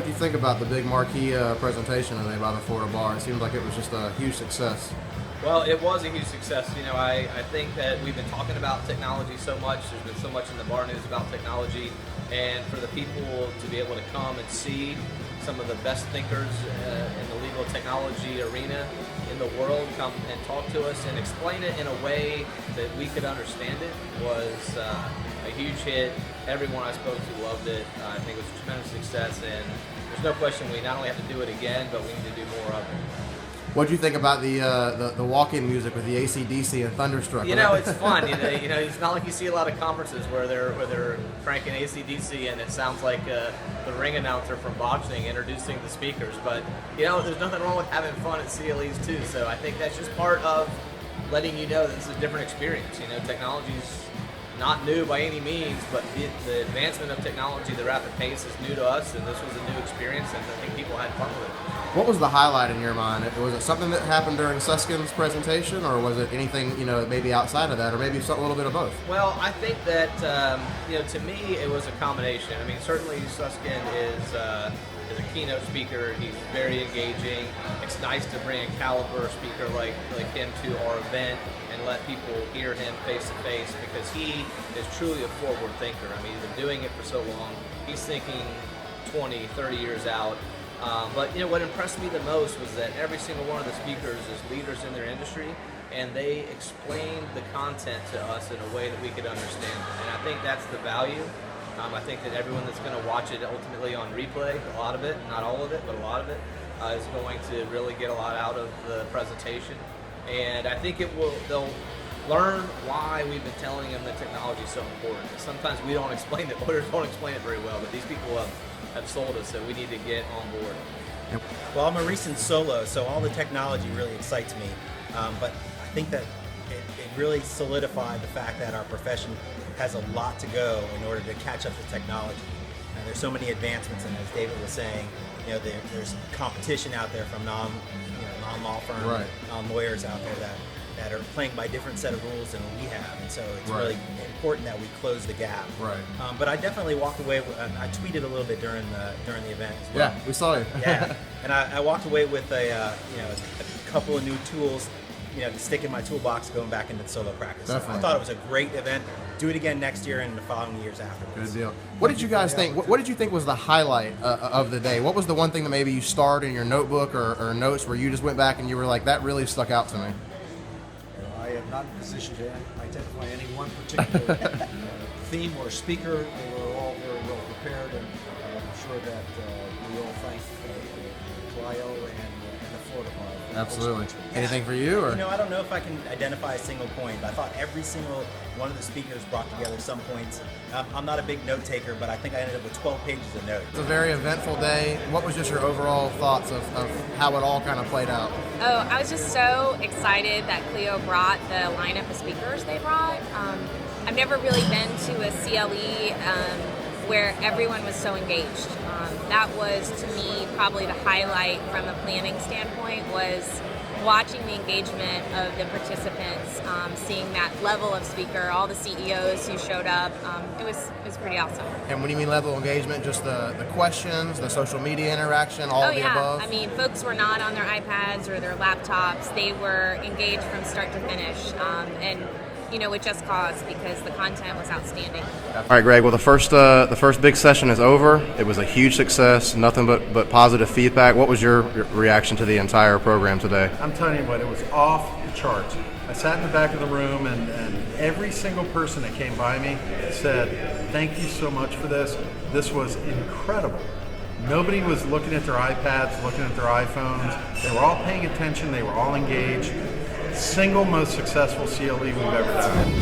what you think about the big marquee presentation today by the Florida Bar. It seems like it was just a huge success. Well, it was a huge success. I think that we've been talking about technology so much. There's been so much in the bar news about technology, and for the people to be able to come and see some of the best thinkers in the legal technology arena in the world come and talk to us and explain it in a way that we could understand it was a huge hit. Everyone I spoke to loved it. I think it was a tremendous success, and there's no question we not only have to do it again, but we need to do more of it. What do you think about the walk-in music with the AC/DC and Thunderstruck? It's fun. It's not like you see a lot of conferences where they're cranking AC/DC and it sounds like the ring announcer from boxing introducing the speakers. But there's nothing wrong with having fun at CLEs too. So I think that's just part of letting you know that this is a different experience. Technology's not new by any means, but the advancement of technology, the rapid pace, is new to us, and this was a new experience, and I think people had fun with it. What was the highlight in your mind? Was it something that happened during Susskind's presentation, or was it anything maybe outside of that, or maybe a little bit of both? Well, I think that to me it was a combination. I mean, certainly Susskind is a keynote speaker. He's very engaging. It's nice to bring a caliber speaker like him to our event and let people hear him face to face, because he is truly a forward thinker. I mean, he's been doing it for so long. He's thinking 20, 30 years out. But what impressed me the most was that every single one of the speakers is leaders in their industry, and they explained the content to us in a way that we could understand. And I think that's the value. I think that everyone that's going to watch it ultimately on replay, a lot of it, not all of it, but a lot of it, is going to really get a lot out of the presentation. And I think they'll learn why we've been telling them that technology is so important. Sometimes we don't explain it, lawyers don't explain it very well, but these people have sold us that we need to get on board. Well, I'm a recent solo, so all the technology really excites me, but I think that it really solidified the fact that our profession has a lot to go in order to catch up to technology. And there's so many advancements, and as David was saying, there's competition out there from non-law firms, right, non-lawyers out there that are playing by a different set of rules than we have, and so it's really important that we close the gap. Right. But I definitely walked away. I tweeted a little bit during the event as well. Yeah, we saw you. Yeah, and I walked away with a couple of new tools, to stick in my toolbox going back into solo practice. So I thought it was a great event. Do it again next year and the following years afterwards. Good deal. What did you guys think? What did you think was the highlight of the day? What was the one thing that maybe you starred in your notebook or notes where you just went back and you were like, that really stuck out to me? I am not in a position to identify any one particular theme or speaker. They were all very well prepared, and I'm sure that we all thank Clio and the Florida Bar. Absolutely. Anything for you? Or? I don't know if I can identify a single point, but I thought every single one of the speakers brought together some points. I'm not a big note taker, but I think I ended up with 12 pages of notes. It's a very eventful day. What was just your overall thoughts of how it all kind of played out? Oh, I was just so excited that Clio brought the lineup of speakers they brought. I've never really been to a CLE where everyone was so engaged. That was, to me, probably the highlight from a planning standpoint, was watching the engagement of the participants, seeing that level of speaker, all the CEOs who showed up. It was pretty awesome. And when you mean level of engagement, just the questions, the social media interaction, all of the above? I mean, folks were not on their iPads or their laptops. They were engaged from start to finish. And with just cause, because the content was outstanding. All right, Greg. Well, the first big session is over. It was a huge success. Nothing but positive feedback. What was your reaction to the entire program today? I'm telling you what, it was off the charts. I sat in the back of the room, and every single person that came by me said, "Thank you so much for this. This was incredible." Nobody was looking at their iPads, looking at their iPhones. They were all paying attention. They were all engaged. Single most successful CLE we've ever done.